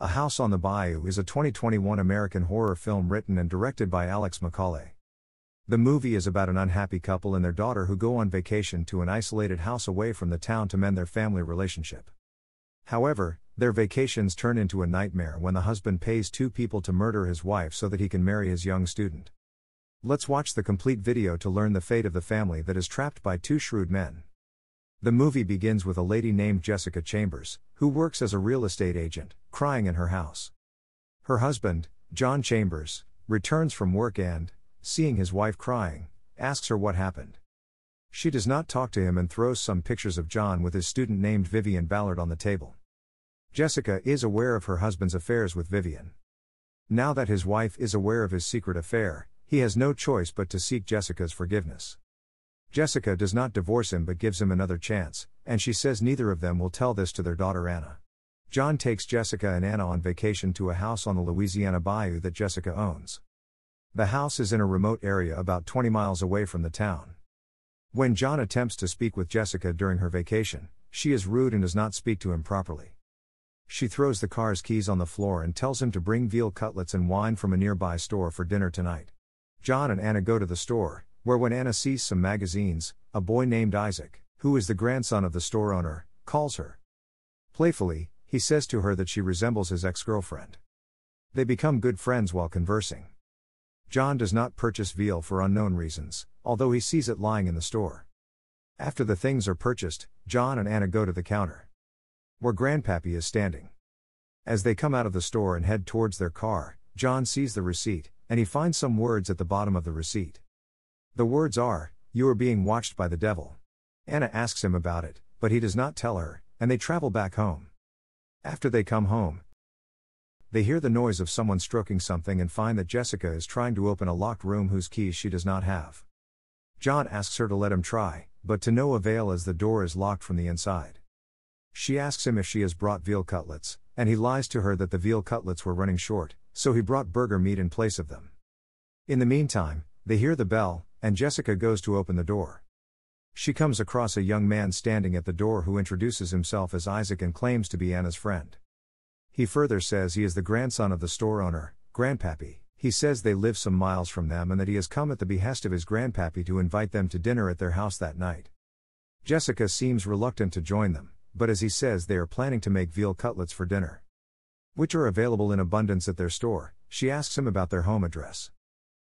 A House on the Bayou is a 2021 American horror film written and directed by Alex Macaulay. The movie is about an unhappy couple and their daughter who go on vacation to an isolated house away from the town to mend their family relationship. However, their vacations turn into a nightmare when the husband pays two people to murder his wife so that he can marry his young student. Let's watch the complete video to learn the fate of the family that is trapped by two shrewd men. The movie begins with a lady named Jessica Chambers, who works as a real estate agent, crying in her house. Her husband, John Chambers, returns from work and, seeing his wife crying, asks her what happened. She does not talk to him and throws some pictures of John with his student named Vivian Ballard on the table. Jessica is aware of her husband's affairs with Vivian. Now that his wife is aware of his secret affair, he has no choice but to seek Jessica's forgiveness. Jessica does not divorce him but gives him another chance, and she says neither of them will tell this to their daughter Anna. John takes Jessica and Anna on vacation to a house on the Louisiana Bayou that Jessica owns. The house is in a remote area about 20 miles away from the town. When John attempts to speak with Jessica during her vacation, she is rude and does not speak to him properly. She throws the car's keys on the floor and tells him to bring veal cutlets and wine from a nearby store for dinner tonight. John and Anna go to the store, where when Anna sees some magazines, a boy named Isaac, who is the grandson of the store owner, calls her. Playfully, he says to her that she resembles his ex-girlfriend. They become good friends while conversing. John does not purchase veal for unknown reasons, although he sees it lying in the store. After the things are purchased, John and Anna go to the counter, where Grandpappy is standing. As they come out of the store and head towards their car, John sees the receipt, and he finds some words at the bottom of the receipt. The words are, "You are being watched by the devil." Anna asks him about it, but he does not tell her, and they travel back home. After they come home, they hear the noise of someone stroking something and find that Jessica is trying to open a locked room whose keys she does not have. John asks her to let him try, but to no avail as the door is locked from the inside. She asks him if she has brought veal cutlets, and he lies to her that the veal cutlets were running short, so he brought burger meat in place of them. In the meantime, they hear the bell, and Jessica goes to open the door. She comes across a young man standing at the door who introduces himself as Isaac and claims to be Anna's friend. He further says he is the grandson of the store owner, Grandpappy. He says they live some miles from them and that he has come at the behest of his Grandpappy to invite them to dinner at their house that night. Jessica seems reluctant to join them, but as he says they are planning to make veal cutlets for dinner, which are available in abundance at their store, she asks him about their home address.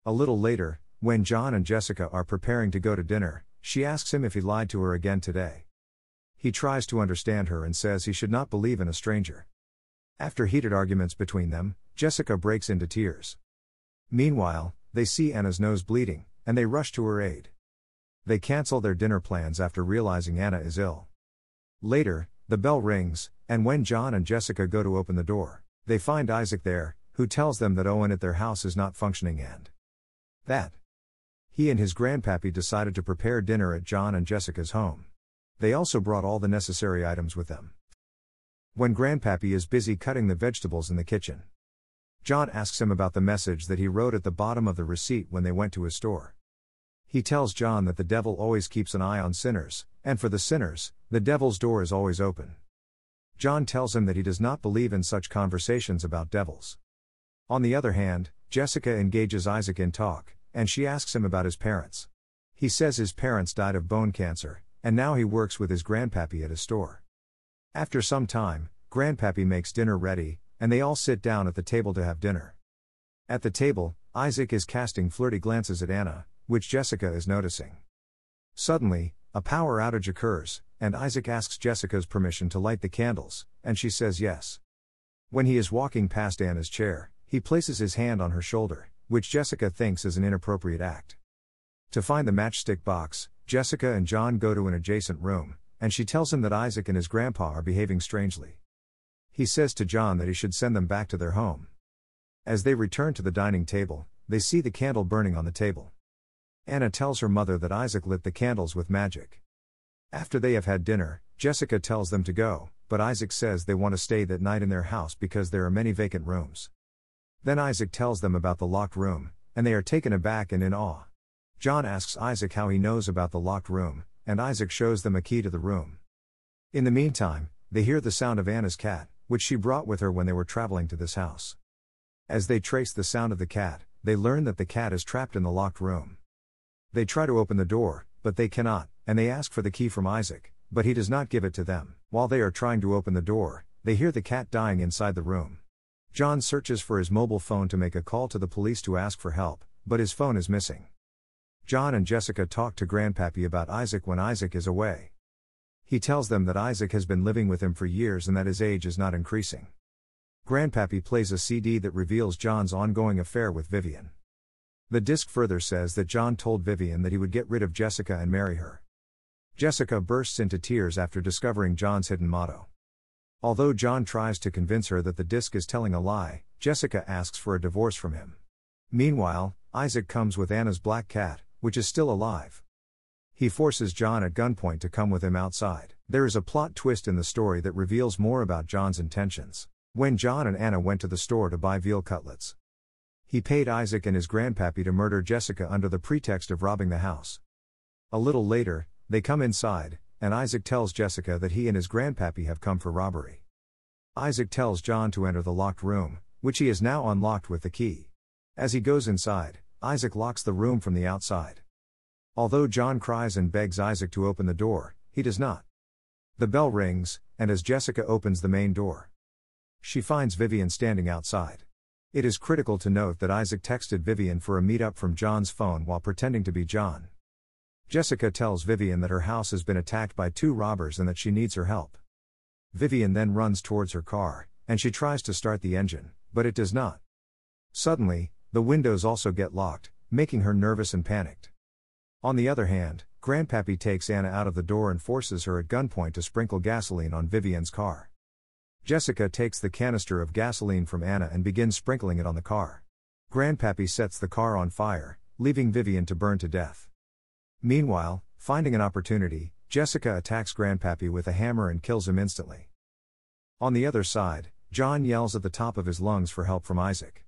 A little later, when John and Jessica are preparing to go to dinner, she asks him if he lied to her again today. He tries to understand her and says he should not believe in a stranger. After heated arguments between them, Jessica breaks into tears. Meanwhile, they see Anna's nose bleeding, and they rush to her aid. They cancel their dinner plans after realizing Anna is ill. Later, the bell rings, and when John and Jessica go to open the door, they find Isaac there, who tells them that Owen at their house is not functioning and that he and his Grandpappy decided to prepare dinner at John and Jessica's home. They also brought all the necessary items with them. When Grandpappy is busy cutting the vegetables in the kitchen, John asks him about the message that he wrote at the bottom of the receipt when they went to his store. He tells John that the devil always keeps an eye on sinners, and for the sinners, the devil's door is always open. John tells him that he does not believe in such conversations about devils. On the other hand, Jessica engages Isaac in talk, and she asks him about his parents. He says his parents died of bone cancer, and now he works with his Grandpappy at his store. After some time, Grandpappy makes dinner ready, and they all sit down at the table to have dinner. At the table, Isaac is casting flirty glances at Anna, which Jessica is noticing. Suddenly, a power outage occurs, and Isaac asks Jessica's permission to light the candles, and she says yes. When he is walking past Anna's chair, he places his hand on her shoulder, which Jessica thinks is an inappropriate act. To find the matchstick box, Jessica and John go to an adjacent room, and she tells him that Isaac and his grandpa are behaving strangely. He says to John that he should send them back to their home. As they return to the dining table, they see the candle burning on the table. Anna tells her mother that Isaac lit the candles with magic. After they have had dinner, Jessica tells them to go, but Isaac says they want to stay that night in their house because there are many vacant rooms. Then Isaac tells them about the locked room, and they are taken aback and in awe. John asks Isaac how he knows about the locked room, and Isaac shows them a key to the room. In the meantime, they hear the sound of Anna's cat, which she brought with her when they were traveling to this house. As they trace the sound of the cat, they learn that the cat is trapped in the locked room. They try to open the door, but they cannot, and they ask for the key from Isaac, but he does not give it to them. While they are trying to open the door, they hear the cat dying inside the room. John searches for his mobile phone to make a call to the police to ask for help, but his phone is missing. John and Jessica talk to Grandpappy about Isaac when Isaac is away. He tells them that Isaac has been living with him for years and that his age is not increasing. Grandpappy plays a CD that reveals John's ongoing affair with Vivian. The disc further says that John told Vivian that he would get rid of Jessica and marry her. Jessica bursts into tears after discovering John's hidden motto. Although John tries to convince her that the disc is telling a lie, Jessica asks for a divorce from him. Meanwhile, Isaac comes with Anna's black cat, which is still alive. He forces John at gunpoint to come with him outside. There is a plot twist in the story that reveals more about John's intentions. When John and Anna went to the store to buy veal cutlets, he paid Isaac and his grandpappy to murder Jessica under the pretext of robbing the house. A little later, they come inside, and Isaac tells Jessica that he and his grandpappy have come for robbery. Isaac tells John to enter the locked room, which he has now unlocked with the key. As he goes inside, Isaac locks the room from the outside. Although John cries and begs Isaac to open the door, he does not. The bell rings, and as Jessica opens the main door, she finds Vivian standing outside. It is critical to note that Isaac texted Vivian for a meet-up from John's phone while pretending to be John. Jessica tells Vivian that her house has been attacked by 2 robbers and that she needs her help. Vivian then runs towards her car, and she tries to start the engine, but it does not. Suddenly, the windows also get locked, making her nervous and panicked. On the other hand, Grandpappy takes Anna out of the door and forces her at gunpoint to sprinkle gasoline on Vivian's car. Jessica takes the canister of gasoline from Anna and begins sprinkling it on the car. Grandpappy sets the car on fire, leaving Vivian to burn to death. Meanwhile, finding an opportunity, Jessica attacks Grandpappy with a hammer and kills him instantly. On the other side, John yells at the top of his lungs for help from Isaac.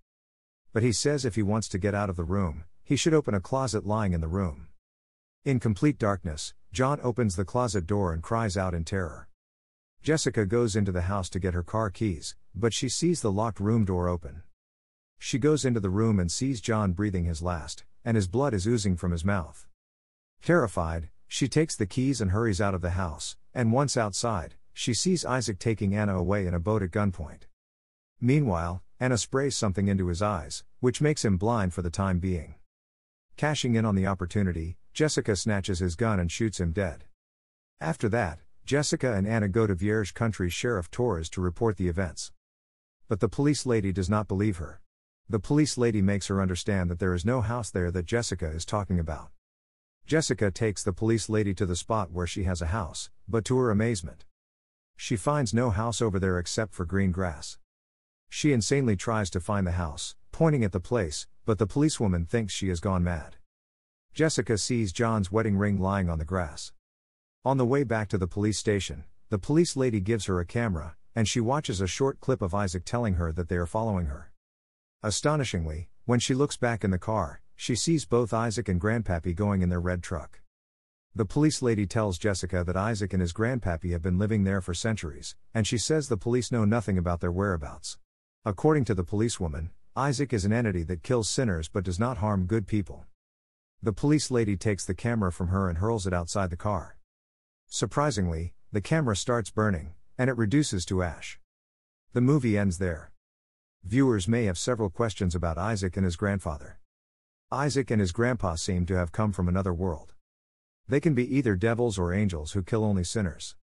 But he says if he wants to get out of the room, he should open a closet lying in the room. In complete darkness, John opens the closet door and cries out in terror. Jessica goes into the house to get her car keys, but she sees the locked room door open. She goes into the room and sees John breathing his last, and his blood is oozing from his mouth. Terrified, she takes the keys and hurries out of the house, and once outside, she sees Isaac taking Anna away in a boat at gunpoint. Meanwhile, Anna sprays something into his eyes, which makes him blind for the time being. Cashing in on the opportunity, Jessica snatches his gun and shoots him dead. After that, Jessica and Anna go to Vierge Country Sheriff Torres to report the events. But the police lady does not believe her. The police lady makes her understand that there is no house there that Jessica is talking about. Jessica takes the police lady to the spot where she has a house, but to her amazement, she finds no house over there except for green grass. She insanely tries to find the house, pointing at the place, but the policewoman thinks she has gone mad. Jessica sees John's wedding ring lying on the grass. On the way back to the police station, the police lady gives her a camera, and she watches a short clip of Isaac telling her that they are following her. Astonishingly, when she looks back in the car, she sees both Isaac and Grandpappy going in their red truck. The police lady tells Jessica that Isaac and his Grandpappy have been living there for centuries, and she says the police know nothing about their whereabouts. According to the policewoman, Isaac is an entity that kills sinners but does not harm good people. The police lady takes the camera from her and hurls it outside the car. Surprisingly, the camera starts burning, and it reduces to ash. The movie ends there. Viewers may have several questions about Isaac and his grandfather. Isaac and his grandpa seem to have come from another world. They can be either devils or angels who kill only sinners.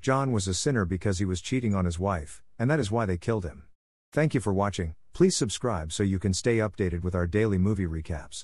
John was a sinner because he was cheating on his wife, and that is why they killed him. Thank you for watching. Please subscribe so you can stay updated with our daily movie recaps.